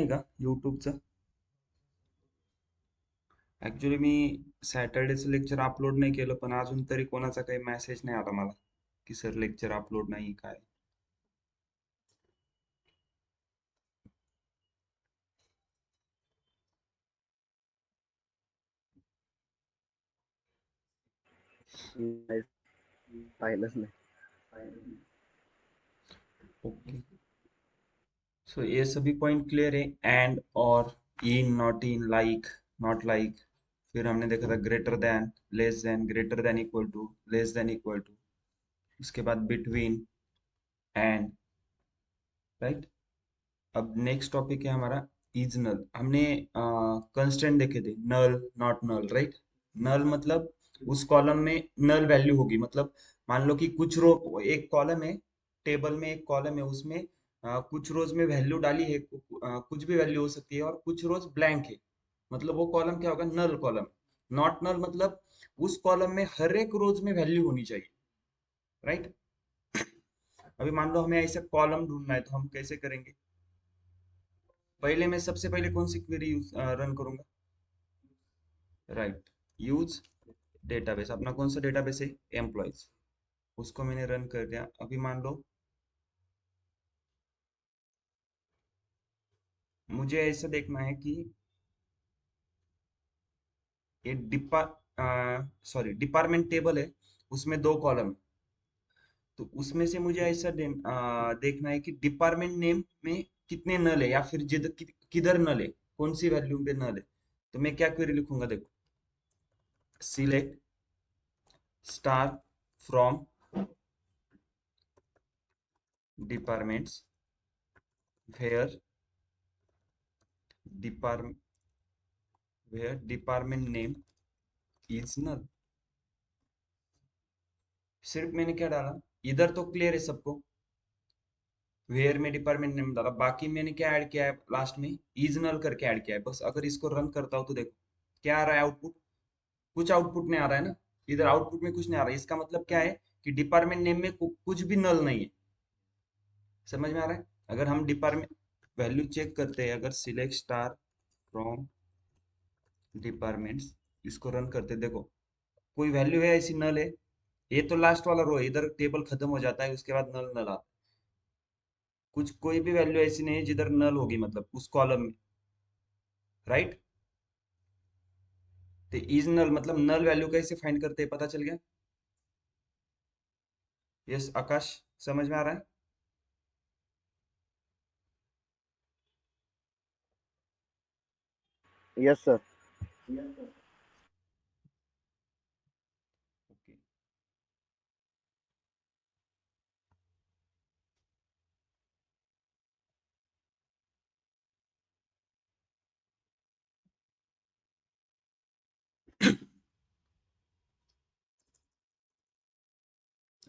नाही का यूट्यूबचं? ऍक्च्युली मी सॅटर्डेचं lecture upload नाही केलं, पण अजून तरी कोणाचा काही मेसेज नाही आला मला की सर लेक्चर अपलोड नाही काय. नाही, पाहिलंच नाही. ओके, सो ये सभी पॉइंट क्लियर है. एंड, और, in, not in, like, not like. फिर हमने देखा था greater than, less than, greater than equal to, less than equal to. उसके बाद बिटवीन, एंड. राइट. अब नेक्स्ट टॉपिक है हमारा इज नल. हमने कंस्ट्रेंट देखे थे, नल, नॉट नल. राइट. नल मतलब उस कॉलम में नल वैल्यू होगी. मतलब मान लो कि कुछ रो, एक कॉलम है, टेबल में एक कॉलम है, उसमें कुछ रोज में वैल्यू डाली है, कुछ भी वैल्यू हो सकती है, और कुछ रोज ब्लैंक है. मतलब वो कॉलम क्या होगा? नल कॉलम. नॉट नल मतलब उस कॉलम में हर एक रोज में वैल्यू होनी चाहिए. राइट. अभी मान लो हमें ऐसा कॉलम ढूंढना है, तो हम कैसे करेंगे? पहले मैं सबसे पहले कौन सी क्वेरी रन करूंगा? राइट. Use database. अपना कौन सा डेटाबेस है? एम्प्लॉयज. उसको मैंने रन कर दिया. अभी मान लो मुझे ऐसा देखना है कि ये डिपार्टमेंट टेबल है, उसमें दो कॉलम है. तो उसमें से मुझे ऐसा देखना है कि डिपार्टमेंट नेम में कितने नल है, या फिर किधर नल है, कौन सी वैल्यू पे नल है. तो मैं क्या क्वेरी लिखूंगा? देखो, select star from departments where depart where department name is null. सिर्फ मैंने क्या डाला? इधर तो क्लियर है सबको, वेयर में डिपार्टमेंट नेम डाला. बाकी मैंने क्या ऐड किया है लास्ट में? इज नल करके ऐड किया है बस. अगर इसको रन करता हूँ तो देखो क्या आ रहा है आउटपुट. कुछ आउटपुट नहीं आ रहा है ना. इधर आउटपुट में कुछ नहीं आ रहा है. इसका मतलब क्या है कि डिपार्टमेंट नेम में कुछ भी नल नहीं है. समझ में आ रहा है? अगर हम डिपार्टमेंट वैल्यू चेक करते हैं, अगर सिलेक्ट स्टार फ्रॉम डिपार्टमेंट्स, इसको रन करते हैं, देखो कोई वैल्यू है ऐसी? नल है. ये तो लास्ट वाला रो है, इधर टेबल खत्म हो जाता है, उसके बाद नल नल आता है. कुछ कोई भी वैल्यू ऐसी नहीं है जिधर नल होगी, मतलब उस कॉलम में. राइट. तो इज नल मतलब नल वैल्यू कैसे फाइंड करते हैं, पता चल गया? यस आकाश, समझ में आ रहा है? Yes sir. ओके.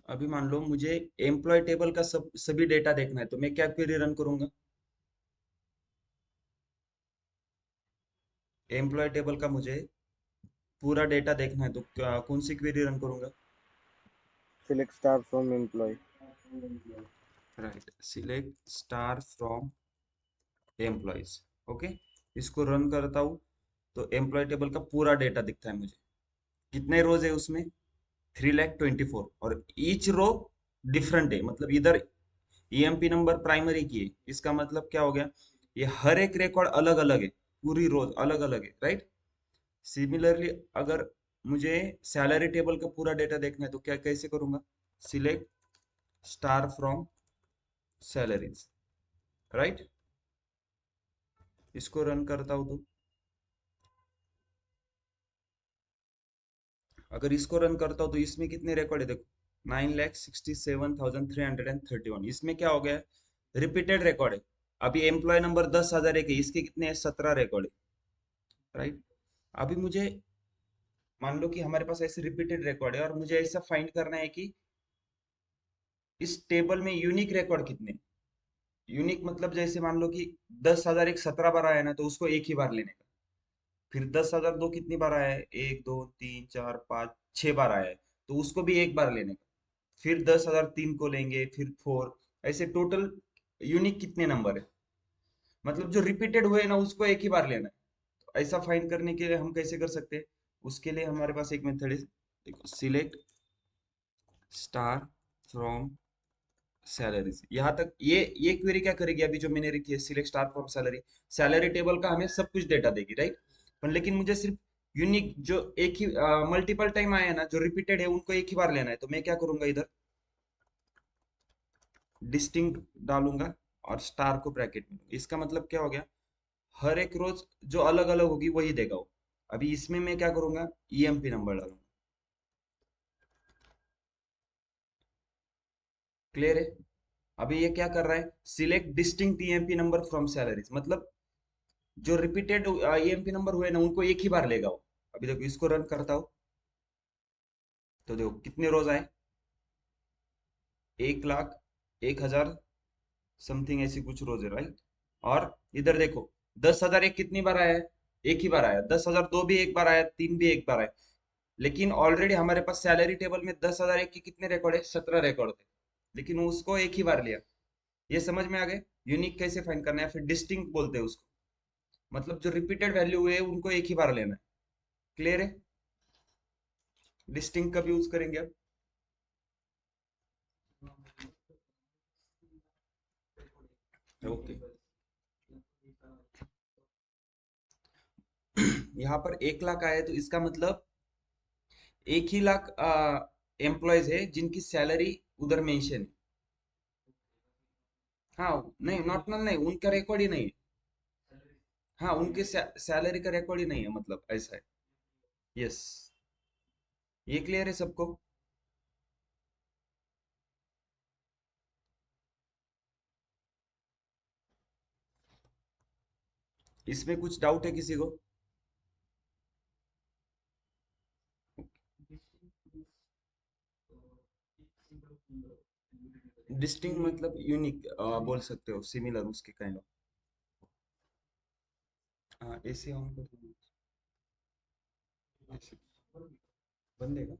अभी मान लो मुझे एम्प्लॉय टेबल का सभी डेटा देखना है, तो मैं क्या क्वेरी रन करूंगा? एम्प्लॉय टेबल का मुझे पूरा डेटा देखना है, तो कौन सी क्वेरी रन करूंगा? Select star from employ. Right. Select star from employees. Okay. इसको रन करता हूँ तो एम्प्लॉय टेबल का पूरा डेटा दिखता है मुझे. कितने रोज है उसमें? 3,24,000. और ईच रो डिफरेंट है. मतलब इधर ईएमपी नंबर प्राइमरी की है, इसका मतलब क्या हो गया? ये हर एक रिकॉर्ड अलग अलग है, पूरी रोज अलग अलग है. राइट. सिमिलरली अगर मुझे सैलरी टेबल का पूरा डेटा देखना है, तो क्या कैसे करूंगा? Select star from salaries. Right. इसको रन करता हूं तो अगर इसको रन करता हूँ तो इसमें कितने रिकॉर्ड है? देखो, 9,67,331. इसमें क्या हो गया? रिपीटेड रिकॉर्ड है. अभी एम्प्लॉय नंबर 10,000 एक है, इसके कितने हैं? 17 रिकॉर्ड है. राइट. अभी मुझे मान लो कि हमारे पास ऐसे रिपीटेड रिकॉर्ड है, और मुझे ऐसा फाइंड करना है कि इस टेबल में यूनिक रिकॉर्ड कितने. यूनिक मतलब जैसे मान लो कि 10,000 एक 17 बार आया ना, तो उसको एक ही बार लेने का. फिर 10,002 कितनी बार आया है? 1, 2, 3, 4, 5, 6 बार आया है, तो उसको भी एक बार लेने का. फिर 10,003 को लेंगे, फिर 4. ऐसे टोटल यूनिक कितने नंबर है? मतलब जो रिपीटेड हुए ना उसको एक ही बार लेना है। तो ऐसा फाइंड करने के लिए हम कैसे कर सकते हैं? उसके लिए हमारे पास एक मेथड है, देखो, सिलेक्ट स्टार फ्रॉम सैलरीज। यहाँ तक ये क्वेरी क्या करेगी? अभी जो मैंने रखी है select star from salary, salary table का हमें सब कुछ डेटा देगी, राइट? पर लेकिन मुझे सिर्फ यूनिक जो एक ही मल्टीपल टाइम आया है ना, जो रिपीटेड है, उनको एक ही बार लेना है। तो मैं क्या करूंगा, इधर डिस्टिंक्ट डालूंगा और स्टार को ब्रैकेट में। इसका मतलब क्या हो गया? हर एक रोज जो अलग अलग होगी वही देगा वो। अभी इसमें मैं क्या करूंगा, ईएमपी नंबर डालूंगा। क्लियर है? अभी ये क्या कर रहा है, select distinct EMP number from salaries, मतलब जो रिपीटेड ईएमपी नंबर हुए ना उनको एक ही बार लेगा वो। अभी देखो, इसको रन करता हूँ तो देखो कितने रोज आए, 1 लाख 1 हजार समथिंग ऐसी कुछ रोज है, राइट? और इधर देखो, 10,000 एक कितनी बार आया है? एक ही बार आया। 10,000 दो भी एक बार आया, तीन भी एक बार आया। लेकिन ऑलरेडी हमारे पास सैलरी टेबल में 10,000 एक के कितने रिकॉर्ड है? 17 रिकॉर्ड थे, लेकिन उसको एक ही बार लिया। ये समझ में आ गए? यूनिक कैसे फाइंड करना है, फिर डिस्टिंक्ट बोलते हैं उसको, मतलब जो रिपीटेड वैल्यू हुए उनको एक ही बार लेना है। क्लियर है? डिस्टिंक्ट कब यूज करेंगे अब? ओके। यहाँ पर 1 लाख आया है, तो इसका मतलब 1 ही लाख एम्प्लॉयज है जिनकी सैलरी उधर मेंशन है। हाँ, नहीं, नॉट नल नहीं, उनका रिकॉर्ड ही नहीं है। हाँ, उनके सैलरी का रिकॉर्ड ही नहीं है, मतलब ऐसा है। यस। ये क्लियर है सबको? इसमें कुछ डाउट है किसी को? डिस्टिंक्ट मतलब यूनिक बोल सकते हो, सिमिलर उसके काइंड ऑफ। हाँ, ऐसे ऑन कर दो। ऐसे बन देगा।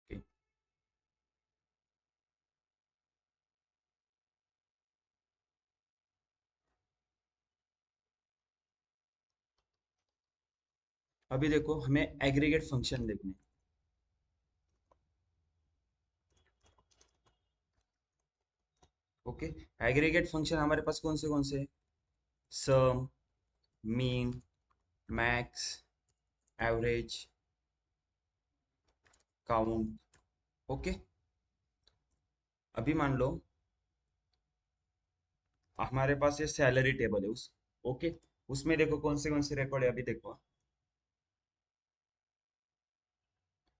Okay. अभी देखो, हमें एग्रीगेट फंक्शन देखने। ओके। एग्रीगेट फंक्शन हमारे पास कौन से है? Sum, mean, max, average, count. Okay. अभी मान लो हमारे पास ये सैलरी टेबल है उस। ओके। उसमें देखो कौन से रिकॉर्ड है, अभी देखो।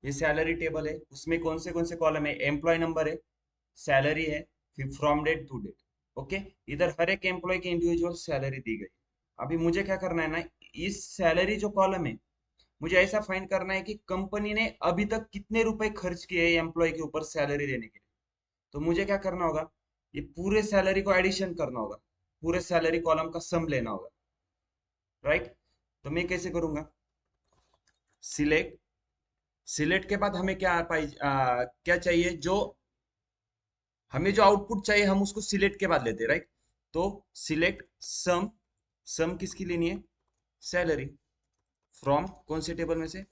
ये सैलरी टेबल है, उसमें कौन से कॉलम है? एम्प्लॉय नंबर है, सैलरी है, फिर from date to date. Okay. इधर हर एक एम्प्लॉय की इंडिविजुअल सैलरी दी गई। अभी मुझे क्या करना है ना, इस सैलरी जो कॉलम है, मुझे ऐसा फाइंड करना है कि कंपनी ने अभी तक कितने रुपए खर्च किए एम्प्लॉय के ऊपर सैलरी देने के लिए। तो मुझे क्या करना होगा, ये पूरे सैलरी को एडिशन करना होगा, पूरे सैलरी कॉलम का सम लेना होगा, राइट? तो मैं कैसे करूंगा, सिलेक्ट, सिलेक्ट के बाद हमें क्या चाहिए, जो हमें जो आउटपुट चाहिए हम उसको सिलेक्ट के बाद लेते हैं, राइट? तो सिलेक्ट सम, सम किसकी लेनी है? सैलरी, फ्रॉम कौन से टेबल में से?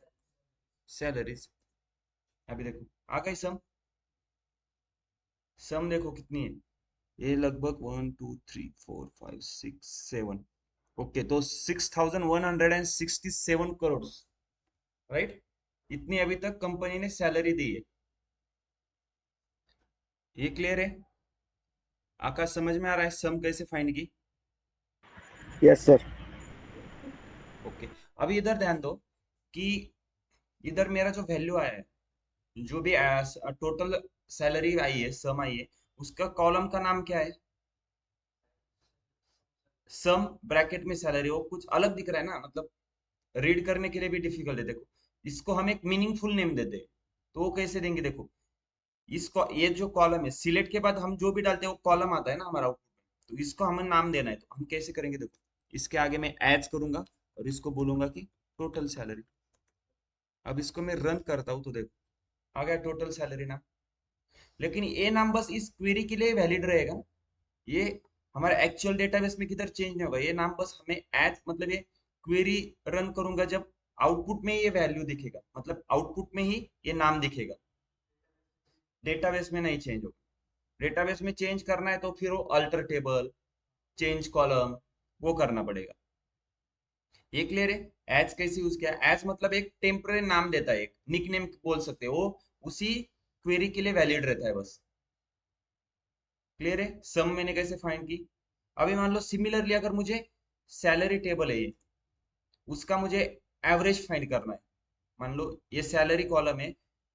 सैलरीज। अभी देखो आ गई सम। सम देखो कितनी है, ये लगभग 1 2 3 4 5 6 7। ओके, तो 6,167 करोड़, राइट? इतनी अभी तक कंपनी ने सैलरी दी है। ये क्लियर है? आकाश, समझ में आ रहा है सम कैसे फाइंड की? Yes sir. ओके। अभी इधर ध्यान दो कि इधर मेरा जो वैल्यू आया है, जो भी टोटल सैलरी आई है, सम आई है, उसका कॉलम का नाम क्या है? सम ब्रैकेट में सैलरी। वो कुछ अलग दिख रहा है ना, मतलब रीड करने के लिए भी डिफिकल्ट है। देखो, इसको हम एक मीनिंगफुल नेम देते हैं, तो वो कैसे देंगे? देखो, इसको, ये जो कॉलम है, सिलेक्ट के बाद हम जो भी डालते हैं वो कॉलम आता है ना हमारा आउटपुट में, तो इसको हमें नाम देना है, तो हम कैसे करेंगे? देखो, इसके आगे मैं एड्स करूंगा और इसको बोलूंगा कि टोटल सैलरी। अब इसको मैं रन करता हूँ तो देखो, आ गया टोटल सैलरी नाम। लेकिन ये नाम बस इस क्वेरी के लिए वैलिड रहेगा, ये हमारे एक्चुअल डेटाबेस में किधर चेंज नहीं होगा। ये नाम बस हमें एज, मतलब ये क्वेरी रन करूंगा जब आउटपुट में ये वैल्यू दिखेगा, मतलब आउटपुट में ही ये नाम दिखेगा, डेटाबेस में नहीं चेंज होगा। डेटाबेस में चेंज करना है तो फिर वो अल्टर टेबल, चेंज कॉलम, वो करना पड़ेगा। ये क्लियर है? एज कैसे यूज किया? एज मतलब एक टेम्पररी नाम देता है, एक निकनेम बोल सकते हो, वो उसी क्वेरी के लिए वैलिड रहता है बस। क्लियर है? सम मैंने कैसे फाइंड की। अभी मान लो सिमिलरली अगर मुझे सैलरी टेबल है ये, उसका मुझे एवरेज फाइंड करना है। मान लो ये सैलरी कॉलम है,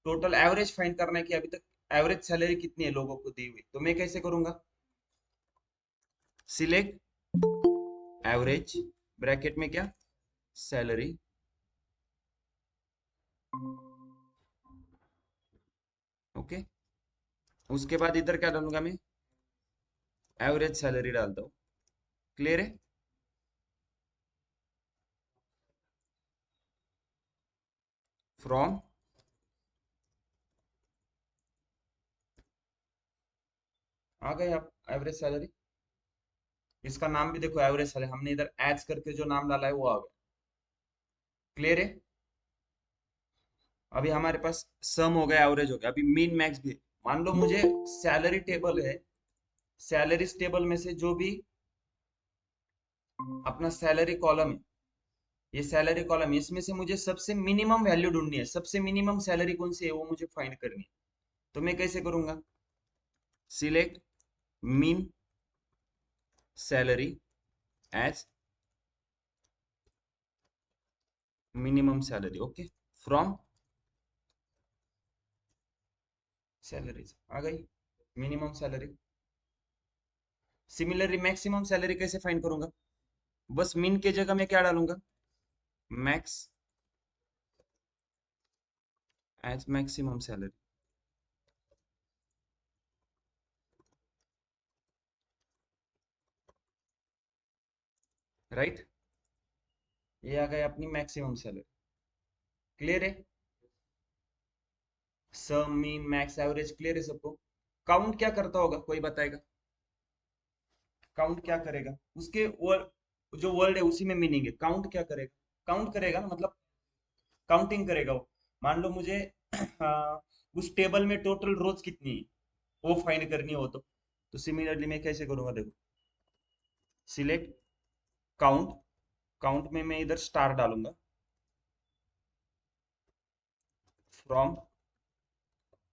टोटल एवरेज फाइंड करना है कि अभी तक एवरेज सैलरी कितनी है लोगों को दी हुई, तो मैं कैसे करूंगा? सिलेक्ट एवरेज, ब्रैकेट में क्या, सैलरी। ओके, उसके बाद इधर क्या डालूंगा मैं? एवरेज सैलरी डालता हूँ। क्लियर है? फ्रॉम, आ गए आप एवरेज सैलरी। इसका नाम भी देखो एवरेज सैलरी, हमने इधर एड्स करके जो नाम डाला है वो आ गया। क्लियर है? अभी हमारे पास सम हो गया, एवरेज हो गया, अभी मीन मैक्स भी है। मान लो मुझे सैलरी टेबल है, सैलरीज टेबल में से जो भी अपना सैलरी कॉलम है, ये सैलरी कॉलम है, इसमें से मुझे सबसे मिनिमम वैल्यू ढूंढनी है, सबसे मिनिमम सैलरी कौन सी है वो मुझे फाइंड करनी है। तो मैं कैसे करूंगा? Select mean salary as minimum salary. Okay, from salaries आ गई minimum salary. Similarly maximum salary कैसे फाइंड करूंगा? बस मिन के जगह मैं क्या डालूंगा? Max as maximum salary. Right, ये आ गया अपनी मैक्सिमम सैलरी। क्लियर है? Sum mean max average clear है सबको? काउंट क्या करता होगा, कोई बताएगा? काउंट क्या करेगा? उसके वर्ड, जो वर्ड है उसी में मीनिंग है। काउंट क्या करेगा? काउंट करेगा ना, मतलब काउंटिंग करेगा वो। मान लो मुझे उस टेबल में टोटल रोज कितनी है वो फाइंड करनी हो, तो सिमिलरली मैं कैसे करूंगा? देखो, सिलेक्ट काउंट, काउंट में मैं इधर स्टार डालूंगा, फ्रॉम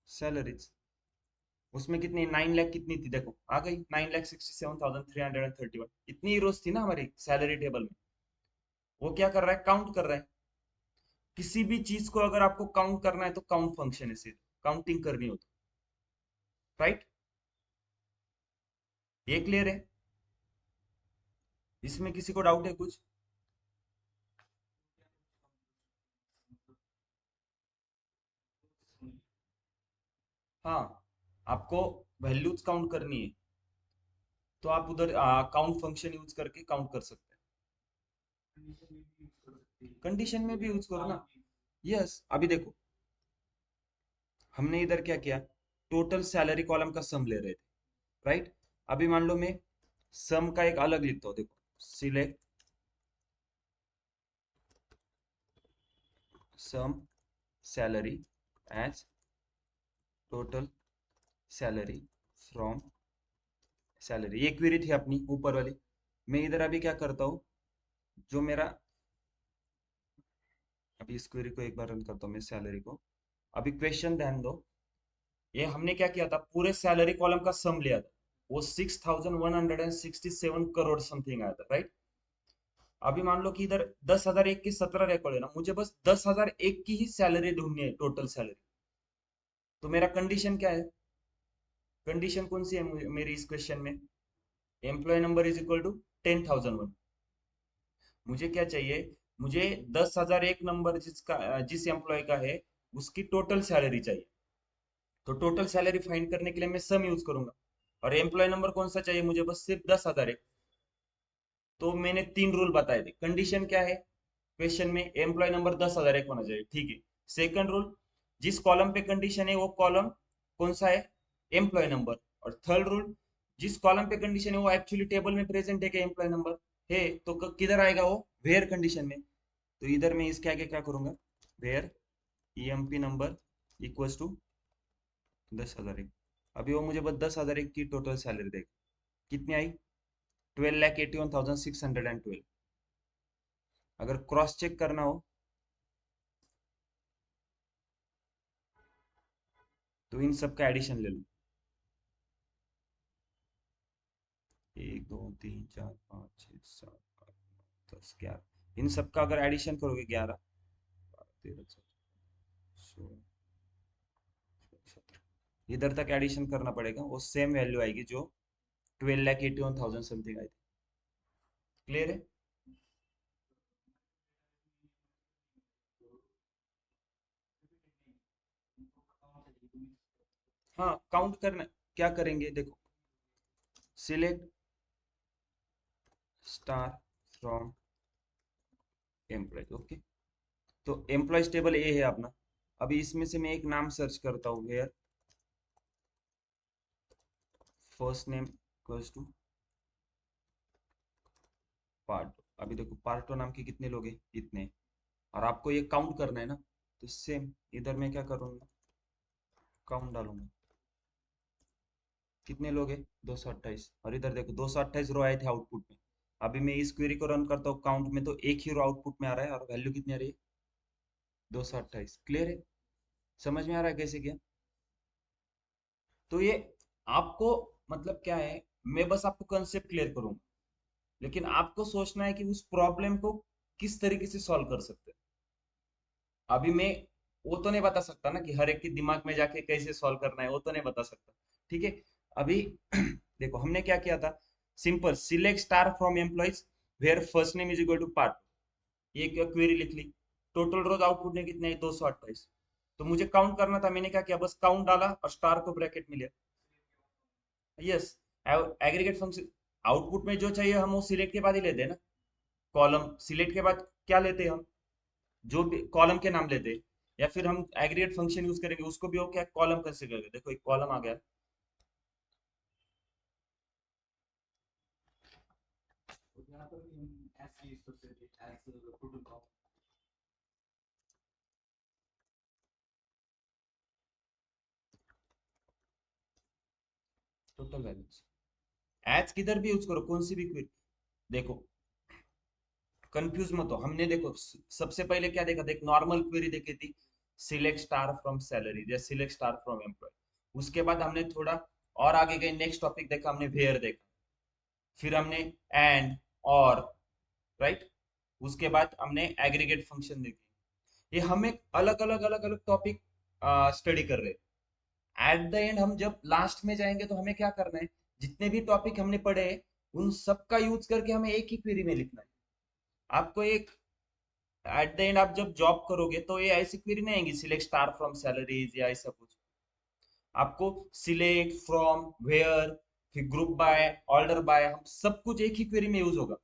सैलरीज। उसमें कितनी, 9 लाख कितनी थी? देखो आ गई 9,67,331, इतनी ही रोज थी ना हमारी सैलरी टेबल में। वो क्या कर रहा है? काउंट कर रहा है। किसी भी चीज को अगर आपको काउंट करना है तो काउंट फंक्शन है, सिर्फ काउंटिंग करनी हो तो। राइट, ये क्लियर है? इसमें किसी को डाउट है कुछ? हाँ, आपको वैल्यूज काउंट करनी है तो आप उधर काउंट फंक्शन यूज करके काउंट कर सकते हैं। कंडीशन में भी यूज करो ना। यस, अभी देखो, हमने इधर क्या किया? टोटल सैलरी कॉलम का सम ले रहे थे, राइट? अभी मान लो मैं सम का एक अलग लिखता हूँ, देखो, select sum salary as total salary from salary. ये क्वेरी थी अपनी ऊपर वाली। मैं इधर अभी क्या करता हूँ, जो मेरा, अभी इस क्वेरी को एक बार रन करता हूँ मैं, सैलरी को। अभी क्वेश्चन ध्यान दो, ये हमने क्या किया था? पूरे सैलरी कॉलम का सम लिया था, वो 6,167 करोड़ समथिंग आया था, राइट? अभी मान लो कि इधर 10,001 की 17 रिकॉर्ड है ना, मुझे बस 10,001 की ही सैलरी ढूंढनी है, टोटल सैलरी। तो मेरा कंडीशन क्या है? कंडीशन कौन सी है मेरी इस क्वेश्चन में? Employ number is equal to 10,001। मुझे क्या चाहिए? मुझे 10,001 नंबर जिस एम्प्लॉय का है उसकी टोटल सैलरी चाहिए। तो टोटल सैलरी फाइंड करने के लिए मैं सम यूज करूंगा। और एम्प्लॉय नंबर कौन सा चाहिए मुझे? बस सिर्फ 10,001। तो मैंने तीन रूल बताए थे। कंडीशन क्या है क्वेश्चन में? एम्प्लॉय नंबर 10,001 होना चाहिए, ठीक है। सेकंड रूल, जिस कॉलम पे कंडीशन है वो कॉलम कौन सा है? Employ number. और थर्ड रूल, जिस कॉलम पे कंडीशन है वो एक्चुअली टेबल में प्रेजेंट है क्या एम्प्लॉय नंबर है, तो किधर आएगा वो? वेयर कंडीशन में। तो इधर मैं इसके आगे क्या करूंगा? Where EMP number equals to 10,001। अभी वो मुझे बस 10,001 की टोटल सैलरी देगा। कितनी आई? 12,81,612। अगर क्रॉस चेक करना हो तो इन सब का एडिशन ले लो। 1 2 3 4 5 6 7 8 9 10 11, इन सब का अगर एडिशन करोगे 11 13 14 15 16 17, इधर तक एडिशन करना पड़ेगा, वो सेम वैल्यू आएगी जो 12,81,000 समथिंग आई थी। क्लियर है? हाँ, काउंट करना। क्या करेंगे देखो, select star from employ, okay. तो एम्प्लॉयज टेबल ए है अपना। अभी इसमें से मैं एक नाम सर्च करता हूँ, where first name equals to part. अभी देखो पार्टो नाम के कितने लोग हैं? इतने। और आपको ये काउंट करना है ना, तो सेम इधर मैं क्या करूंगा? काउंट डालूंगा। कितने लोग हैं? 228। और इधर देखो 228 रो आए थे आउटपुट में। अभी मैं इस क्वेरी को रन करता हूँ काउंट में, तो एक ही रो आउटपुट में आ रहा है और वैल्यू कितनी आ रही है? 228। क्लियर है? समझ में आ रहा है कैसे किया? तो ये आपको मतलब क्या है, मैं बस आपको कंसेप्ट क्लियर करूंगा, लेकिन आपको सोचना है कि उस प्रॉब्लम को किस तरीके से सॉल्व कर सकते हैं। अभी मैं वो तो नहीं बता सकता ना कि हर एक के दिमाग में जाके कैसे सॉल्व करना है, वो तो नहीं बता सकता। ठीक है। अभी देखो हमने क्या किया था, simple select star from employees where first name is equal to part. ये क्या क्वेरी लिख ली। टोटल रोज आउटपुट में कितने हैं? 228। तो मुझे काउंट करना था, मैंने क्या किया, बस काउंट डाला और स्टार को ब्रैकेट में लिया। Yes, aggregate function. आउटपुट में जो चाहिए हम वो सिलेक्ट के बाद ही लेते हैं ना। कॉलम सिलेक्ट के बाद क्या लेते हैं हम? जो भी कॉलम के नाम लेते हैं। या फिर हम एग्रीगेट फंक्शन यूज करेंगे, उसको भी वो क्या कॉलम कंसीडर करेंगे। देखो एक कॉलम आ गया। टोटल बैलेंस एज किधर भी यूज करो, कौन सी भी क्वेरी। देखो कंफ्यूज मत हो। हमने देखो सबसे पहले क्या देखा था, एक नॉर्मल क्वेरी देखी थी, सिलेक्ट स्टार फ्रॉम सैलरी या सिलेक्ट स्टार फ्रॉम एम्प्लॉय। उसके बाद हमने थोड़ा और आगे गए, नेक्स्ट टॉपिक देखा हमने, वेयर देखा। फिर हमने एंड और, राइट। उसके बाद हमने एग्रीगेट फंक्शन देखी। ये हम एक अलग अलग अलग अलग टॉपिक स्टडी कर रहे हैं। एट द एंड हम जब लास्ट में जाएंगे तो हमें क्या करना है, जितने भी टॉपिक हमने पढ़े हैं उन सब का यूज करके हमें एक ही क्वेरी में लिखना है। आपको एक एट द एंड आप जब जॉब करोगे तो ये ऐसी क्वेरी नहीं आएगी सिलेक्ट स्टार फ्रॉम सैलरीज या ऐसा कुछ। आपको सिलेक्ट फ्रॉम, वेयर, फिर ग्रुप बाय, ऑर्डर बाय, हम सब कुछ एक ही क्वेरी में यूज होगा।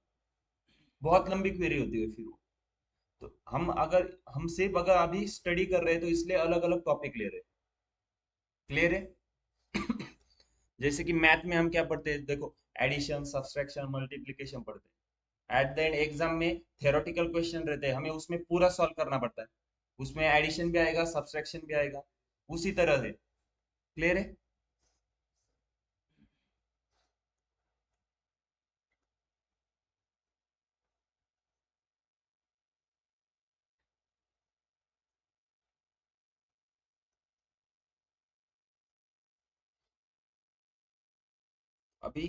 बहुत लंबी क्वेरी होती है फिर वो। तो हम सिर्फ अगर अभी स्टडी कर रहे हैं तो इसलिए अलग अलग टॉपिक ले रहे हैं। क्लियर है? जैसे कि मैथ में हम क्या पढ़ते हैं देखो, एडिशन सब्सट्रैक्शन मल्टीप्लिकेशन पढ़ते हैं। एट द एंड एग्जाम में थ्योरेटिकल क्वेश्चन रहते हैं, हमें उसमें पूरा सॉल्व करना पड़ता है। उसमें एडिशन भी आएगा, सब्सट्रैक्शन भी आएगा, उसी तरह से। क्लियर है? अभी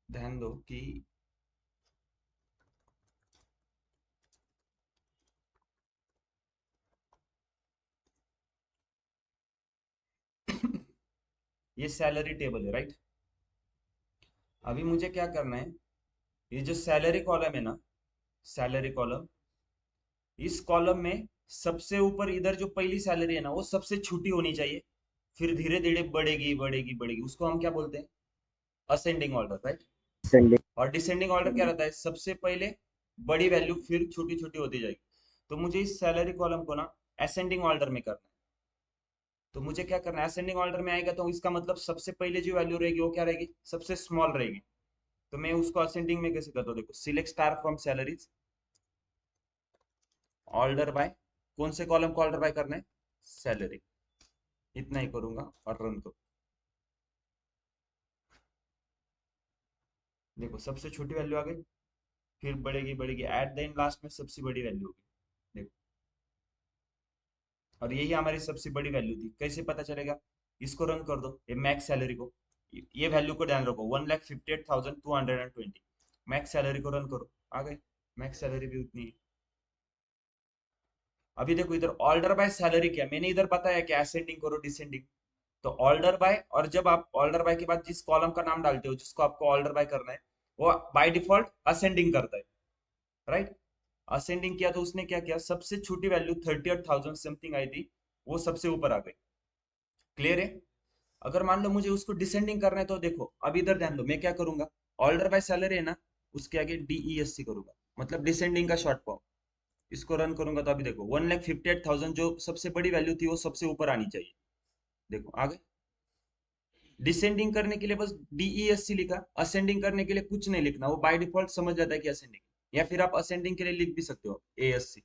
ध्यान दो कि ये सैलरी टेबल है, राइट। अभी मुझे क्या करना है, ये जो सैलरी कॉलम है ना, सैलरी कॉलम, इस कॉलम में सबसे ऊपर इधर जो पहली सैलरी है ना वो सबसे छोटी होनी चाहिए, फिर धीरे धीरे बढ़ेगी बढ़ेगी बढ़ेगी, उसको हम क्या बोलते हैं, असेंडिंग ऑर्डर, राइट। सेंडिंग। और डिसेंडिंग ऑर्डर क्या रहता है, सबसे पहले बड़ी वैल्यू फिर छोटी छोटी होती जाएगी। तो मुझे इस सैलरी कॉलम को ना असेंडिंग ऑर्डर में करना है। तो मुझे क्या करना है, असेंडिंग ऑर्डर में आएगा तो इसका मतलब सबसे पहले जो वैल्यू रहेगी वो क्या रहेगी, सबसे स्मॉल रहेगी। तो मैं उसको असेंडिंग में कैसे करता हूँ, देखो, select star from salaries, order by, कौन से कॉलम को ऑर्डर बाय करना है, सैलरी। इतना ही करूंगा और रन करो। देखो सबसे छोटी वैल्यू आ गई, फिर बढ़ेगी बढ़ेगी, एट द एंड लास्ट में सबसे बड़ी वैल्यू होगी, देखो। और यही हमारी सबसे बड़ी वैल्यू थी, कैसे पता चलेगा, इसको रन कर दो, ये मैक्स सैलरी को, ये वैल्यू को ध्यान रखो, 1,58,220, मैक्स सैलरी को रन करो, आ गए, मैक्स सैलरी भी उतनी है। अभी देखो इधर ऑर्डर बाय सैलरी, क्या मैंने इधर बताया कि असेंडिंग करो डिसेंडिंग। तो ऑर्डर बाय, और जब आप ऑर्डर बाय के बाद जिस कॉलम का नाम डालते हो जिसको आपको ऑर्डर बाय करना है, वो बाय डिफॉल्ट असेंडिंग करता है, राइट। असेंडिंग किया तो उसने क्या किया, सबसे छोटी वैल्यू 38,000 समथिंग आई थी, वो सबसे ऊपर आ गई। क्लियर है। अगर मान लो मुझे उसको डिसेंडिंग करना है तो देखो अब इधर ध्यान दो, मैं क्या करूंगा, ऑर्डर बाय सैलरी है ना, उसके आगे DESC करूंगा, मतलब डिसेंडिंग का शॉर्ट फॉर्म। इसको रन करूंगा तो अभी देखो 1,58,000 जो सबसे बड़ी वैल्यू थी वो सबसे ऊपर आनी चाहिए, देखो आ गए। डिसेंडिंग करने के लिए बस DESC लिखा, असेंडिंग करने के लिए कुछ नहीं लिखना, वो बाय डिफॉल्ट समझ जाता है कि असेंडिंग, या फिर आप असेंडिंग के लिए लिख भी सकते हो ASC,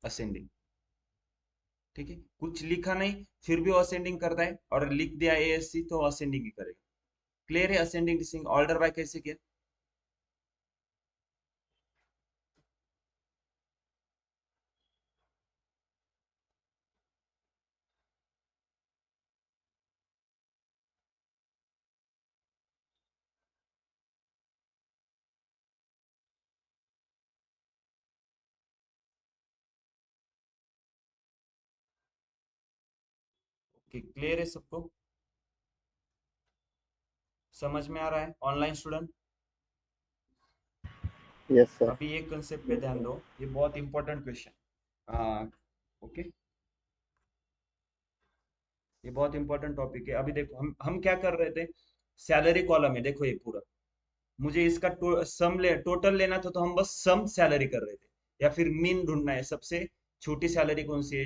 असेंडिंग। ठीक है, कुछ लिखा नहीं फिर भी असेंडिंग करता है, और लिख दिया ASC तो असेंडिंग ही करेगा। क्लियर है, असेंडिंग डिसेंडिंग ऑर्डर बाय कैसे किया। ओके, क्लियर है सबको, समझ में आ रहा है ऑनलाइन स्टूडेंट। Yes sir. अभी एक कंसेप्ट पे ध्यान दो, ये बहुत इंपॉर्टेंट क्वेश्चन, ओके, ये बहुत इंपॉर्टेंट टॉपिक है। अभी देखो हम क्या कर रहे थे, सैलरी कॉलम है, देखो ये पूरा, मुझे इसका टोटल लेना था, तो हम बस सम सैलरी कर रहे थे, या फिर मीन ढूंढना है, सबसे छोटी सैलरी कौन सी है,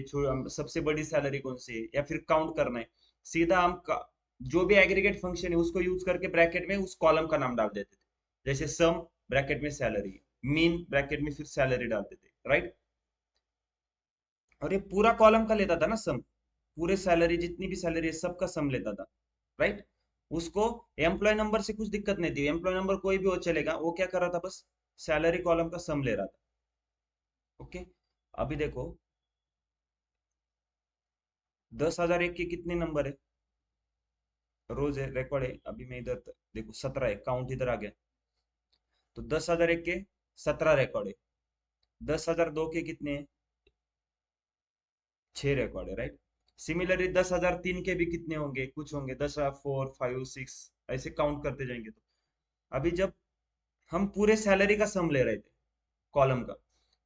सबसे बड़ी सैलरी कौन सी है, या फिर काउंट करना है। सीधा जो भी एग्रीगेट फंक्शन है उसको यूज करके ब्रैकेट में उस कॉलम का नाम डाल देते थे, जैसे सम ब्रैकेट में सैलरी, मीन ब्रैकेट में फिर सैलरी डालते थे, राइट। और ये पूरा कॉलम का लेता था ना सम, पूरे सैलरी जितनी भी सैलरी है सबका सम लेता था, राइट। उसको एम्प्लॉय नंबर से कुछ दिक्कत नहीं थी, एम्प्लॉय नंबर कोई भी हो चलेगा, वो क्या कर रहा था, बस सैलरी कॉलम का सम ले रहा था। ओके, अभी देखो 10,001 के कितने नंबर है, रोज है, रिकॉर्ड है, अभी मैं इधर देखो 17 है, काउंट इधर आ गया। तो 10,001 के 17 रिकॉर्ड है, 10,002 के कितने हैं, 6 रिकॉर्ड है, राइट। सिमिलरली 10,003 के भी कितने होंगे, कुछ होंगे, 10,4 5 6, ऐसे काउंट करते जाएंगे। तो अभी जब हम पूरे सैलरी का सम ले रहे थे कॉलम का,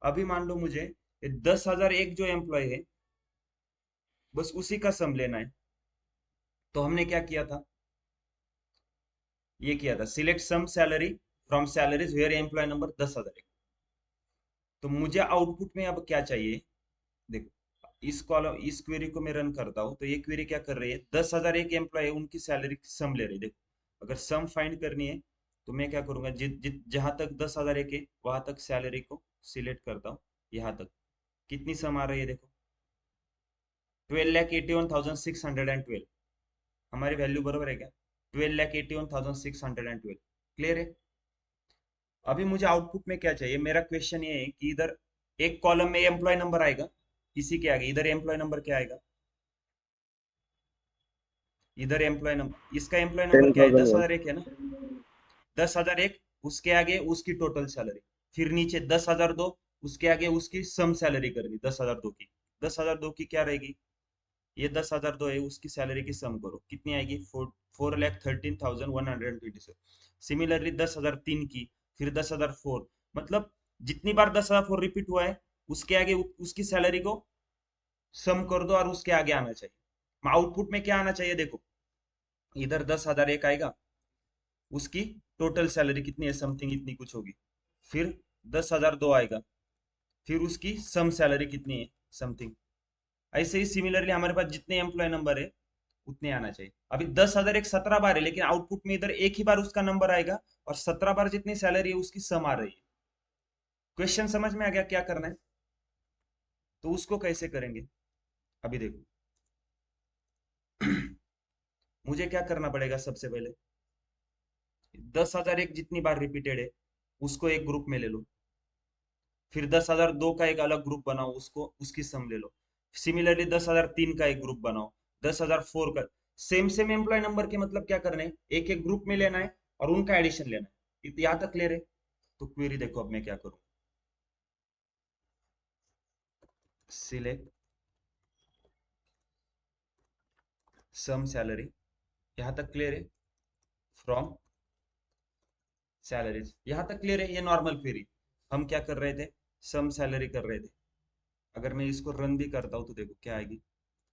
अभी मान लो मुझे 10,001 जो एम्प्लॉय है बस उसी का सम लेना है, तो हमने क्या किया था, ये किया था, select sum salary from salaries where employ number 10,001। तो मुझे आउटपुट में अब क्या चाहिए, देखो इस कॉलम, इस क्वेरी को मैं रन करता हूँ तो ये क्वेरी क्या कर रही है, 10,001 एम्प्लॉय है उनकी सैलरी सम ले रही है, देखो अगर सम फाइंड करनी है तो मैं क्या करूंगा, जित जित जहां तक 10,001 है वहां तक सैलरी को सिलेक्ट करता हूँ, यहाँ तक कितनी सम आ रही है, देखो 12,81,612, हमारी वैल्यू बराबर है क्या, 12,81,612, क्लियर है। अभी मुझे आउटपुट में क्या चाहिए, मेरा क्वेश्चन ये है कि इधर एक कॉलम में एम्प्लॉय नंबर आएगा, किसी के आगे इधर एम्प्लॉय नंबर क्या आएगा, इधर एम्प्लॉय नंबर, इसका एम्प्लॉय नंबर टेन क्या है, थाउजेंड दस वन हजार एक है ना, 10,001, उसके आगे उसकी टोटल सैलरी, फिर नीचे 10,002, उसके आगे उसकी सम सैलरी करनी 10,002 की, 10,002 की क्या रहेगी, ये 10,002 है, उसकी सैलरी की सम करो कितनी आएगी, 4,13,127। सिमिलरली 10,003 की, फिर 10,004, मतलब जितनी बार 10,004 रिपीट हुआ है उसके आगे उसकी सैलरी को सम कर दो और उसके आगे आना चाहिए। आउटपुट में क्या आना चाहिए देखो, इधर 10,001 आएगा, उसकी टोटल सैलरी कितनी है, समथिंग इतनी कुछ होगी। फिर 10,002 आएगा, फिर उसकी सम सैलरी कितनी है, समथिंग। ऐसे ही सिमिलरली हमारे पास जितने एम्प्लॉय नंबर है उतने आना चाहिए। अभी 10,001 17 बार है, लेकिन आउटपुट में इधर एक ही बार उसका नंबर आएगा और 17 बार जितनी सैलरी है उसकी सम आ रही है। क्वेश्चन समझ में आ गया क्या करना है? तो उसको कैसे करेंगे, अभी देखो। मुझे क्या करना पड़ेगा, सबसे पहले 10,001 जितनी बार रिपीटेड है उसको एक ग्रुप में ले लो, फिर 10,002 का एक अलग ग्रुप बनाओ, उसको उसकी सम ले लो। सिमिलरली 10,003 का एक ग्रुप बनाओ, 10,004 का। सेम सेम एम्प्लॉय नंबर के मतलब क्या करना है, एक एक ग्रुप में लेना है और उनका एडिशन लेना है। यहाँ तक क्लियर है? तो क्वेरी देखो, अब मैं क्या करूँ, सिलेक्ट सम सैलरी, यहाँ तक क्लियर है, फ्रॉम सैलरीज, यहाँ तक क्लियर है, ये नॉर्मल क्वेरी। हम क्या कर रहे थे, सम सैलरी कर रहे थे। अगर मैं इसको रन भी करता हूँ तो देखो क्या आएगी,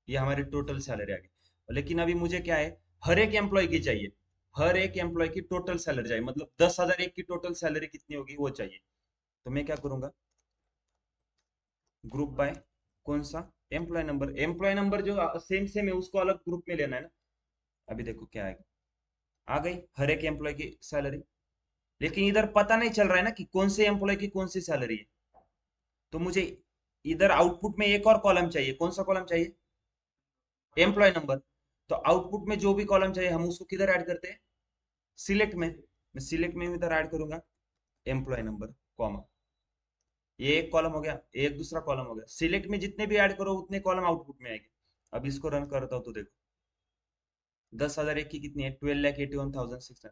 ये हमारी टोटल सैलरी आ गई। लेकिन अभी मुझे क्या है, हर एक एम्प्लॉय की चाहिए, हर एक एम्प्लॉय की टोटल सैलरी चाहिए, मतलब 10,001 की टोटल सैलरी कितनी होगी वो चाहिए। तो मैं क्या करूंगा, ग्रुप बाय कौन सा, एम्प्लॉय नंबर। एम्प्लॉय नंबर जो सेम सेम है उसको अलग ग्रुप में लेना है ना। अभी देखो क्या आएगा, आ गई हर एक एम्प्लॉय की सैलरी। लेकिन इधर पता नहीं चल रहा है ना कि कौन से एम्प्लॉय की कौन सी सैलरी है। तो मुझे इधर आउटपुट में एक और कॉलम चाहिए, कौन सा कॉलम चाहिए, एम्प्लॉय नंबर। तो आउटपुट में जो भी कॉलम चाहिए हम उसको किधर ऐड करते हैं, सिलेक्ट में। मैं सिलेक्ट में इधर ऐड करूंगा एम्प्लॉय नंबर, कॉमा, ये एक कॉलम हो गया, एक दूसरा कॉलम हो गया। सिलेक्ट में जितने भी ऐड करो उतने कॉलम आउटपुट में आएंगे। अब इसको रन करता हूँ तो देखो, 10,001 की कितनी है, 12,81,600।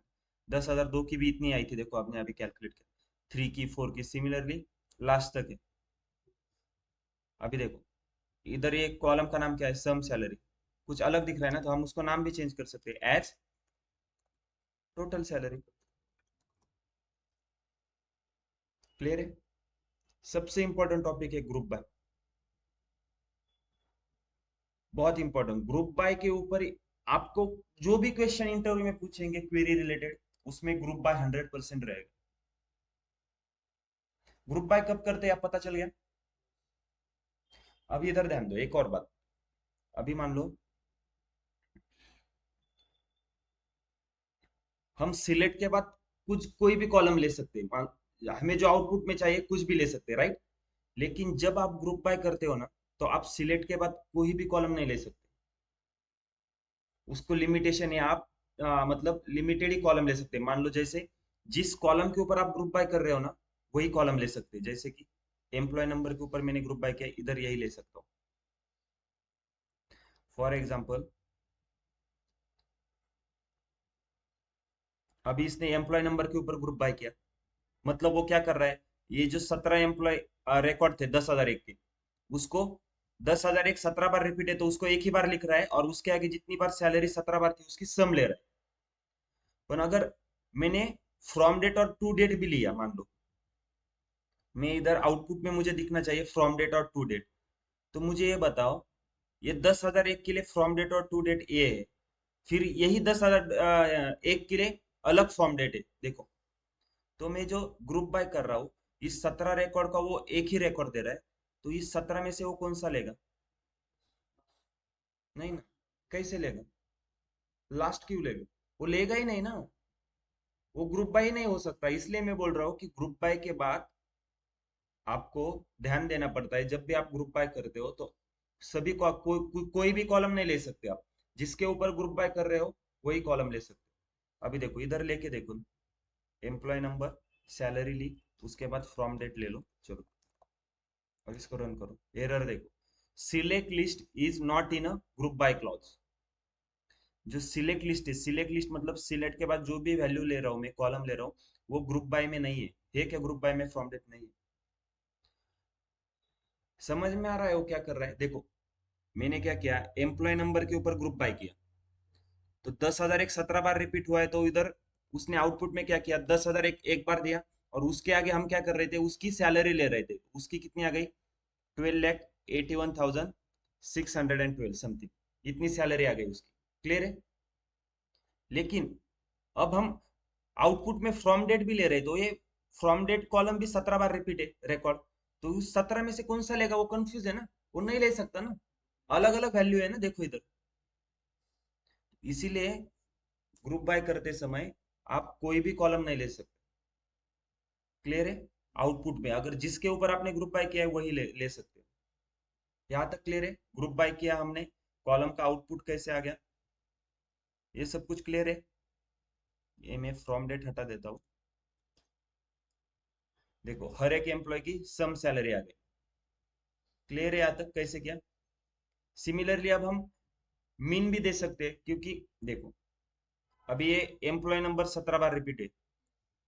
10,002 की भी इतनी आई थी, देखो आपने अभी कैलकुलेट किया, 3 की, 4 की, सिमिलरली लास्ट तक है। अभी देखो, इधर ये कॉलम का नाम क्या है, सम सैलरी। कुछ अलग दिख रहा है ना, तो हम उसको नाम भी चेंज कर सकते हैं, एज टोटल सैलरी। क्लियर है? सबसे इंपॉर्टेंट टॉपिक है ग्रुप बाय, बहुत इंपॉर्टेंट। ग्रुप बाय के ऊपर आपको जो भी क्वेश्चन इंटरव्यू में पूछेंगे क्वेरी रिलेटेड, उसमें ग्रुप बाय 100% रहेगा। ग्रुप बाय कब करते हैं आप पता चल गया। अभी इधर ध्यान दो, एक और बात। अभी मान लो हम सिलेक्ट के बाद कुछ कोई भी कॉलम ले सकते हैं, हमें जो आउटपुट में चाहिए कुछ भी ले सकते हैं, राइट। लेकिन जब आप ग्रुप बाय करते हो ना, तो आप सिलेक्ट के बाद कोई भी कॉलम नहीं ले सकते। उसको लिमिटेशन है, आप मतलब लिमिटेड ही कॉलम ले सकते हैं। मान लो जैसे जिस कॉलम के ऊपर आप ग्रुप बाय कर रहे हो ना, वही कॉलम ले सकते हैं। जैसे कि एम्प्लॉय नंबर के ऊपर मैंने ग्रुप बाय किया, इधर यही ले सकता हूँ। फॉर एग्जाम्पल, अभी इसने एम्प्लॉय नंबर के ऊपर ग्रुप बाय किया, मतलब वो क्या कर रहा है, ये जो 17 एम्प्लॉय रिकॉर्ड थे 10,001 के, उसको 10,001 17 बार रिपीट है तो उसको एक ही बार लिख रहा है, और उसके आगे जितनी बार सैलरी 17 बार थी उसकी सम ले रहा है। पर अगर मैंने फ्रॉम डेट और टू डेट भी लिया, मान लो मैं इधर आउटपुट में मुझे दिखना चाहिए फ्रॉम डेट और टू डेट, तो मुझे ये बताओ, ये 10,001 के लिए फ्रॉम डेट और टू डेट ये है, फिर यही 10,001 के लिए अलग फॉर्म डेट है, देखो। तो मैं जो ग्रुप बाय कर रहा हूँ, इस 17 रिकॉर्ड का वो एक ही रिकॉर्ड दे रहा है, तो इस 17 में से वो कौन सा लेगा, नहीं ना। कैसे लेगा, लास्ट क्यों लेगा, वो लेगा ही नहीं ना, वो ग्रुप बाय नहीं हो सकता। इसलिए मैं बोल रहा हूँ कि ग्रुप बाय के बाद आपको ध्यान देना पड़ता है। जब भी आप ग्रुप बाय करते हो तो सभी कोई भी कॉलम नहीं ले सकते आप, जिसके ऊपर ग्रुप बाय कर रहे हो वही कॉलम ले सकते हो। अभी देखो इधर लेके देखो, एम्प्लॉय नंबर, सैलरी ली, उसके बाद फ्रॉम डेट ले लो, चलो। और इसको रन करो, एरर देखो, select list is not in a group by clause. जो सिलेक्ट लिस्ट है, सिलेक्ट लिस्ट मतलब सिलेक्ट के बाद जो भी वैल्यू ले रहा हूँ मैं, कॉलम ले रहा हूँ, वो ग्रुप बाय में नहीं है क्या, ग्रुप बाय में फ्रॉम डेट नहीं है। समझ में आ रहा है वो क्या कर रहा है, देखो। मैंने क्या किया, एम्प्लॉय नंबर के ऊपर ग्रुप बाय किया, तो 10,000 एक 17 बार रिपीट हुआ है, तो इधर उसने आउटपुट में क्या किया, 10,000 एक बार दिया, और उसके आगे हम क्या कर रहे थे, उसकी सैलरी ले रहे थे, उसकी कितनी आ गई, 12,81,612 समथिंग, इतनी सैलरी आ गई उसकी। क्लियर है। लेकिन अब हम आउटपुट में फ्रॉम डेट भी ले रहे, तो ये फ्रॉम डेट कॉलम भी 17 बार रिपीट है रिकॉर्ड, तो उस 17 में से कौन सा लेगा, वो कंफ्यूज है ना, वो नहीं ले सकता ना, अलग अलग वैल्यू है ना, देखो इधर। इसीलिए ग्रुप बाय करते समय आप कोई भी कॉलम नहीं ले सकते। क्लियर है। आउटपुट में अगर जिसके ऊपर आपने ग्रुप बाय किया है वही ले सकते हो। यहाँ तक क्लियर है। ग्रुप बाय किया हमने, कॉलम का आउटपुट कैसे आ गया, ये सब कुछ क्लियर है। ये मैं फ्रॉम डेट हटा देता हूँ। देखो हर एक एम्प्लॉय की सम सैलरी आ गई। क्लियर है यहाँ तक कैसे किया। सिमिलरली अब हम मीन भी दे सकते हैं, क्योंकि देखो अभी ये एम्प्लॉय नंबर 17 बार रिपीट है,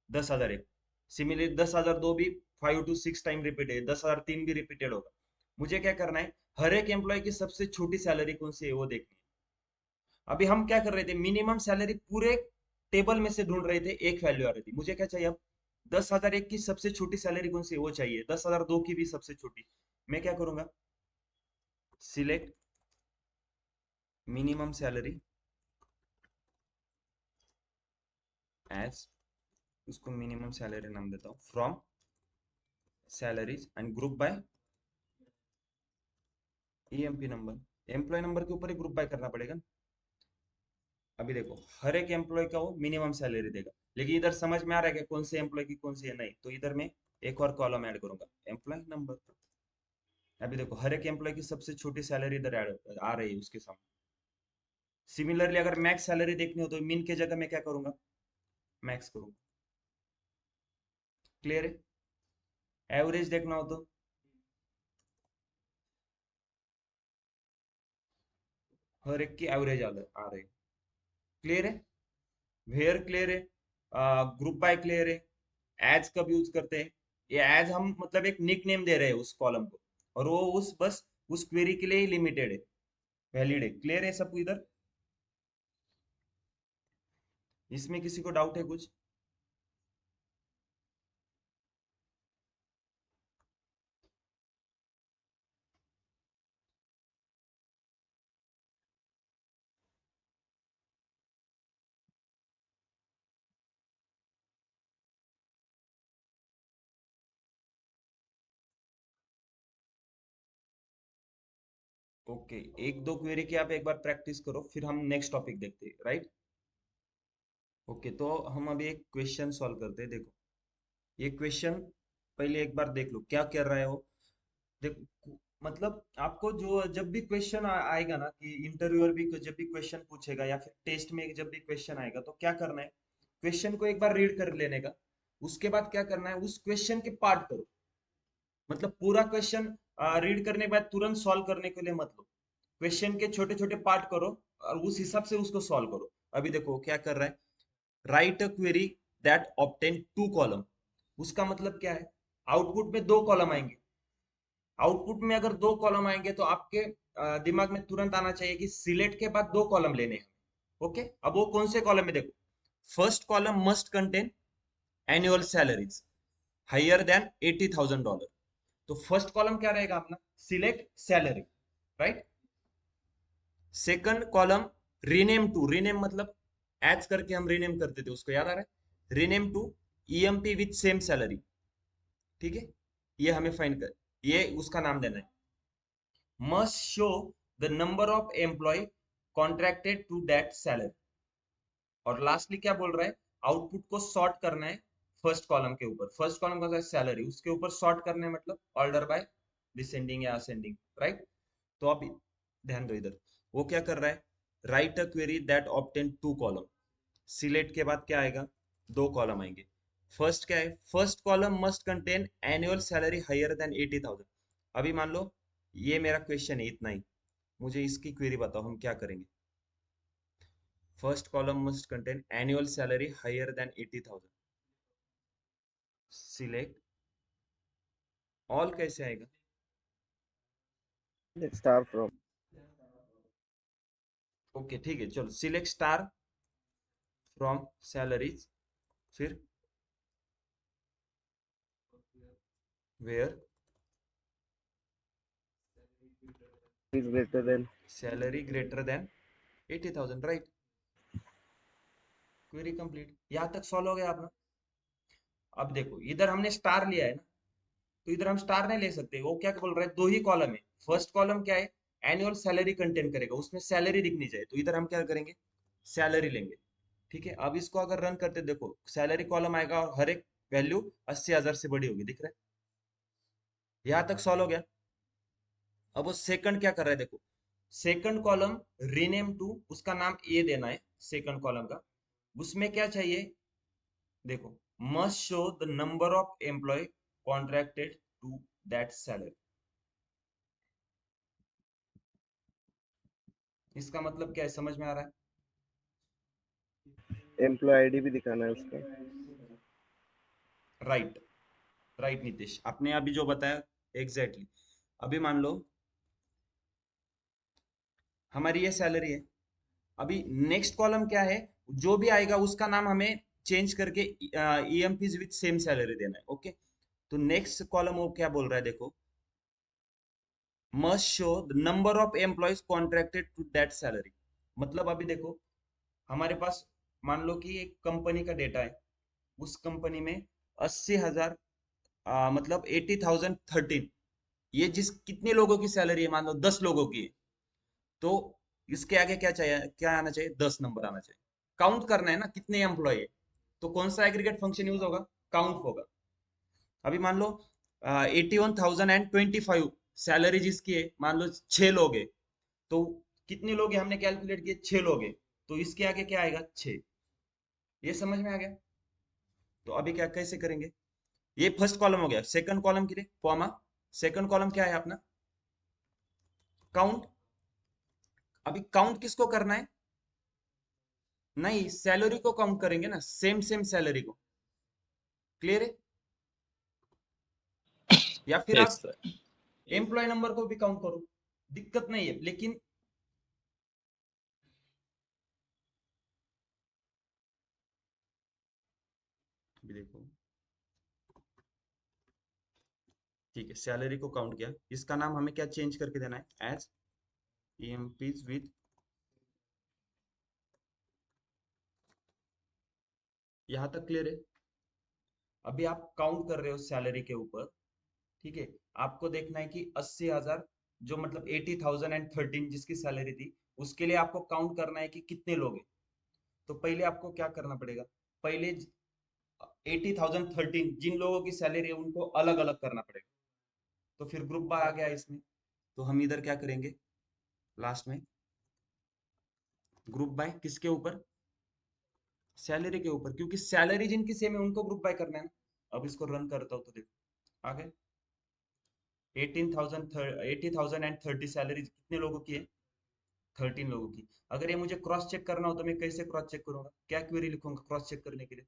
10,000 एक। सिमिलरली 10,002 भी 5 to 6 टाइम रिपीट है, 10,003 भी रिपीटेड होगा। मुझे क्या करना है, हर एक एम्प्लॉय की सबसे छोटी सैलरी कौन सी है वो देखनी है। अभी हम क्या कर रहे थे, मिनिमम सैलरी पूरे टेबल में से ढूंढ रहे थे, एक वैल्यू आ रही थी। मुझे क्या चाहिए अब, 10,001 की सबसे छोटी सैलरी कौन सी है वो चाहिए, 10,002 की भी सबसे छोटी। मैं क्या करूंगा, सिलेक्ट मिनिमम सैलरी एज, उसको मिनिमम सैलरी नाम देता हूँ, from salaries and group by EMP number. Employ number के ऊपर ही ग्रुप बाय करना पड़ेगा ना। अभी देखो हर एक एम्प्लॉय का वो मिनिमम सैलरी देगा, लेकिन इधर समझ में आ रहा है कि कौन से एम्प्लॉय की कौन सी है, नहीं तो इधर मैं एक और कॉलम ऐड करूंगा, एम्प्लॉय नंबर। अभी देखो हर एक एम्प्लॉय की सबसे छोटी सैलरी इधर ऐड आ रही है उसके सामने। सिमिलरली अगर मैक्स सैलरी देखनी हो तो मिन के जगह मैं क्या करूंगा, मैक्स करूंगा। क्लियर है। एवरेज देखना हो तो हर एक की एवरेज आ रही है। क्लियर है। वेयर क्लियर है। ग्रुप बाय क्लियर है। एज कब यूज करते हैं, ये एज हम मतलब एक निक नेम दे रहे हैं उस कॉलम को, और वो उस बस उस क्वेरी के लिए ही लिमिटेड है, वैलिड है। क्लियर है सब इधर। इसमें किसी को डाउट है कुछ। ओके, एक दो क्वेरी की आप एक बार प्रैक्टिस करो, फिर हम नेक्स्ट टॉपिक देखते हैं, राइट। ओके, तो हम अभी एक क्वेश्चन सॉल्व करते हैं। देखो ये क्वेश्चन पहले एक बार देख लो क्या कर रहा है वो। देखो मतलब आपको जो जब भी क्वेश्चन आएगा ना, कि इंटरव्यूअर भी जब भी क्वेश्चन पूछेगा या फिर टेस्ट में जब भी क्वेश्चन आएगा, तो क्या करना है, क्वेश्चन को एक बार रीड कर लेने का। उसके बाद क्या करना है, उस क्वेश्चन के पार्ट करो। मतलब पूरा क्वेश्चन रीड करने के बाद तुरंत सॉल्व करने के लिए मत लो, क्वेश्चन के छोटे छोटे पार्ट करो और उस हिसाब से उसको सॉल्व करो। अभी देखो क्या कर रहा है, write a query that obtain two column. उसका मतलब क्या है, आउटपुट में दो कॉलम आएंगे। आउटपुट में अगर दो कॉलम आएंगे तो आपके दिमाग में तुरंत आना चाहिए कि सिलेक्ट के बाद दो कॉलम लेने हैं। ओके, अब वो कौन से कॉलम में, देखो first column must contain annual salaries higher than $80,000। तो फर्स्ट कॉलम क्या रहेगा अपना, select salary, right. Second column rename to, rename मतलब एज करके हम रीनेम करते थे उसको, याद आ रहा है, rename to EMP with same salary. ठीक है, ये हमें फाइंड कर, ये उसका नाम देना है। Must show the number of employ contracted to that salary. और लास्टली क्या बोल रहा है, आउटपुट को सॉर्ट करना है फर्स्ट कॉलम के ऊपर। फर्स्ट कॉलम का सैलरी, उसके ऊपर सॉर्ट करना है, मतलब ऑर्डर बाय डिसेंडिंग या असेंडिंग, राइट। तो अब ध्यान दो इधर, वो क्या कर रहा है, write a query that obtain two column. Select के बाद क्या आएगा, दो कॉलम आएंगे। फर्स्ट क्या है, first column must contain annual salary higher than 80,000। अभी मान लो ये मेरा क्वेश्चन है इतना ही, मुझे इसकी क्वेरी बताओ, हम क्या करेंगे। First column must contain annual salary higher than 80,000। Select all कैसे आएगा, Let's start from. ओके ठीक है, चलो सिलेक्ट स्टार फ्रॉम सैलरीज, फिर where is greater than salary greater than 80,000, right. Query complete, यहाँ तक सॉल्व हो गया अपना। अब देखो इधर हमने स्टार लिया है ना, तो इधर हम स्टार नहीं ले सकते, वो क्या बोल रहा है, दो ही कॉलम है। फर्स्ट कॉलम क्या है, एनुअल सैलरी कंटेन करेगा, उसमें सैलरी दिखनी चाहिए, तो इधर हम क्या करेंगे, सैलरी लेंगे। ठीक है, अब इसको अगर रन करते देखो सैलरी कॉलम आएगा और हर एक वैल्यू 80,000 से बड़ी होगी, दिख रहा है। यहाँ तक सॉल्व हो गया। अब वो सेकंड क्या कर रहा है देखो, सेकंड कॉलम रीनेम टू, उसका नाम ए देना है सेकंड कॉलम का। उसमें क्या चाहिए देखो, must show the number of employ contracted to that salary. इसका मतलब क्या है, समझ में आ रहा एम्प्लॉय आईडी भी दिखाना है उसका। है, राइट। राइट नीतीश, आपने अभी जो बताया एग्जैक्टली exactly। अभी मान लो हमारी ये सैलरी है, अभी नेक्स्ट कॉलम क्या है, जो भी आएगा उसका नाम हमें चेंज करके ईएमपीज विथ सेम सैलरी देना है। ओके, तो नेक्स्ट कॉलम वो क्या बोल रहा है देखो, must show the number of employees contracted to that salary. मतलब अभी देखो हमारे पास, मान लो कि एक कंपनी का डेटा है, उस कंपनी में 80,000, मतलब 80,013, ये जिस कितने लोगों की सैलरी है, मान लो 10 लोगों की है, तो इसके आगे क्या चाहिए, क्या आना चाहिए, 10 नंबर आना चाहिए। काउंट करना है ना कितने एम्प्लॉय है, तो कौन सा एग्रीगेट फंक्शन यूज होगा, काउंट होगा। अभी मान लो 81,025 सैलरी जिसकी है, मान लो 6 लोग है, तो कितने लोग हैं हमने कैलकुलेट किए, 6 लोग हैं, तो इसके आगे क्या आएगा, 6। ये समझ में आ गया। तो अभी क्या कैसे करेंगे, ये फर्स्ट कॉलम हो गया। सेकंड कॉलम के लिए कॉमा, सेकंड कॉलम क्या है अपना, काउंट। अभी काउंट किसको करना है, नहीं सैलरी को काउंट करेंगे ना, सेम सेम सैलरी को। क्लियर है, या फिर यस आप सर। एम्प्लॉय नंबर को भी काउंट करो, दिक्कत नहीं है, लेकिन अभी देखो, ठीक है सैलरी को काउंट किया, इसका नाम हमें क्या चेंज करके देना है, एज ईएमपीज विद, यहां तक क्लियर है। अभी आप काउंट कर रहे हो सैलरी के ऊपर, ठीक है, आपको देखना है कि 80,000, जो मतलब 80,013 जिसकी सैलरी थी, उसके लिए आपको काउंट करना है कि कितने लोग हैं। तो पहले आपको क्या करना पड़ेगा, पहले 80,013 जिन लोगों की सैलरी है उनको अलग अलग करना पड़ेगा। तो फिर ग्रुप बाय आ गया इसमें, तो हम इधर क्या करेंगे, लास्ट में ग्रुप बाय किसके ऊपर, सैलरी के ऊपर, क्योंकि सैलरी जिनकी सेम है उनको ग्रुप बाय करना है ना। अब इसको रन करता हूँ तो देखो आ गए, 80,030 सैलरी कितने लोगों की है, 13 लोगों की। अगर ये मुझे क्रॉस चेक करना हो तो मैं कैसे क्रॉस चेक करूंगा, क्या क्वेरी लिखूंगा क्रॉस चेक करने के लिए,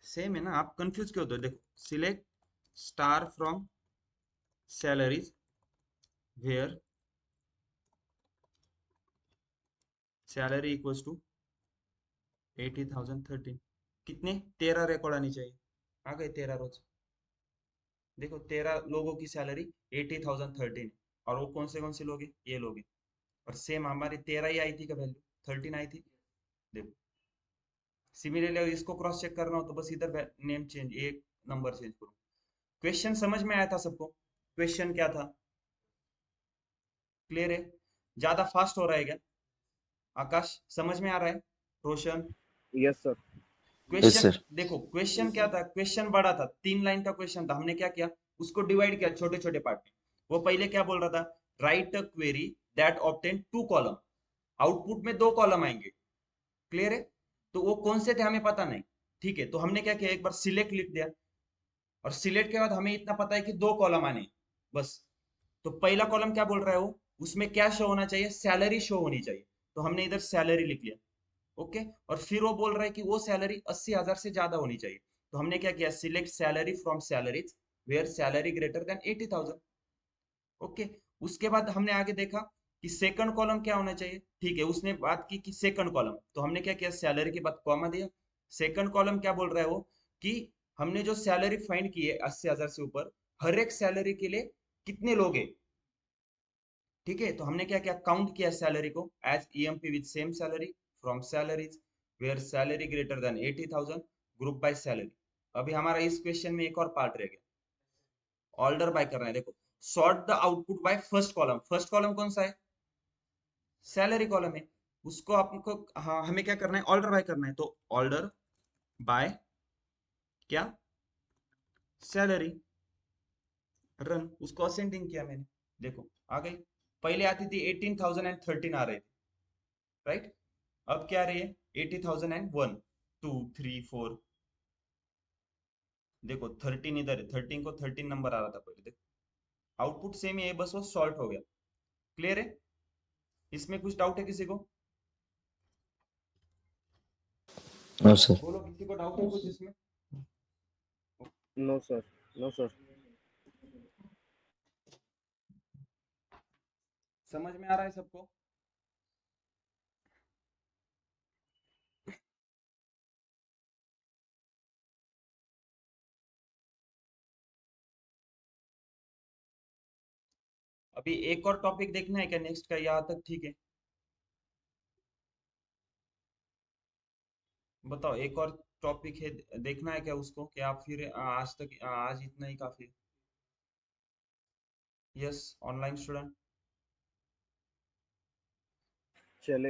सेम है ना, आप कंफ्यूज क्यों होते हो, देखो select star from salaries where salary equals to 80,013, कितने 13 रिकॉर्ड आनी चाहिए, आ गए 13 रोज। देखो 13 लोगों की सैलरी 80,013, और वो कौन से लोग हैं, ये लोग हैं। और सेम हमारी 13 ही आई थी का वैल्यू, 13 आई थी। देखो सिमिलरली अगर इसको क्रॉस चेक करना हो तो बस इधर नेम चेंज, एक नंबर चेंज करो। क्वेश्चन समझ में आया था सबको, क्वेश्चन क्या था, क्लियर है। ज्यादा फास्ट हो रहा है क्या, आकाश समझ में आ रहा है, Roshan. Yes sir. Yes question sir. देखो, क्वेश्चन क्या था, क्वेश्चन बड़ा था, 3 लाइन का क्वेश्चन था, हमने क्या किया, उसको डिवाइड किया छोटे छोटे पार्ट में। वो पहले क्या बोल रहा था, right a query that obtain 2 column, output में 2 कॉलम आएंगे। क्लियर है, तो वो कौन से थे हमें पता नहीं। ठीक है, तो हमने क्या किया, एक बार सिलेक्ट लिख दिया, और सिलेक्ट के बाद हमें इतना पता है कि 2 कॉलम आने, बस। तो पहला कॉलम क्या बोल रहा है वो, उसमें क्या शो होना चाहिए, सैलरी शो होनी चाहिए, तो हमने इधर सैलरी लिख लिया। ओके, और फिर वो बोल रहा है कि वो सैलरी 80,000 से ज्यादा होनी चाहिए, तो हमने क्या किया, select salary from salaries where salary greater than 80,000। Okay, उसके बाद हमने आगे देखा कि सेकंड कॉलम क्या होना चाहिए। ठीक है, उसने बात की कि सेकंड कॉलम, तो हमने क्या किया, सैलरी के बाद कॉमा दिया। सेकंड कॉलम क्या बोल रहा है वो, कि हमने जो सैलरी फाइंड की है 80,000 से ऊपर, हर एक सैलरी के लिए कितने लोग हैं। ठीक है, तो हमने क्या किया, काउंट किया सैलरी को as EMP with same salary from salaries where salary greater than 80,000, group by salary. अभी हमारा इस क्वेश्चन में एक और पार्ट रह गया, ऑर्डर बाय करना है। देखो, sort the output by first column. First column कौन सा है, सैलरी कॉलम है। उसको आपको, हाँ, हमें क्या करना है, ऑर्डर बाय करना है। तो ऑर्डर बाय क्या, सैलरी, रन, उसको असेंडिंग किया मैंने। देखो आ गई, पहले आती थी 18,013 आ रही थी, राइट। अब क्या आ रही है, 80,001, 2 3 4। देखो 13 इधर है, 13 को 13 नंबर आ रहा था पहले, देखो आउटपुट सेम ही है, बस वो सॉल्ट हो गया। क्लियर है, इसमें कुछ डाउट है किसी को, नो सर। बोलो, किसी को डाउट है कुछ इसमें। No sir, no sir. समझ में आ रहा है सबको। अभी एक और टॉपिक देखना है क्या नेक्स्ट का, यहाँ तक ठीक है। बताओ, एक और टॉपिक है, देखना है क्या उसको, कि आप फिर आज तक, आज इतना ही काफी है। Yes, online student. चलेगा।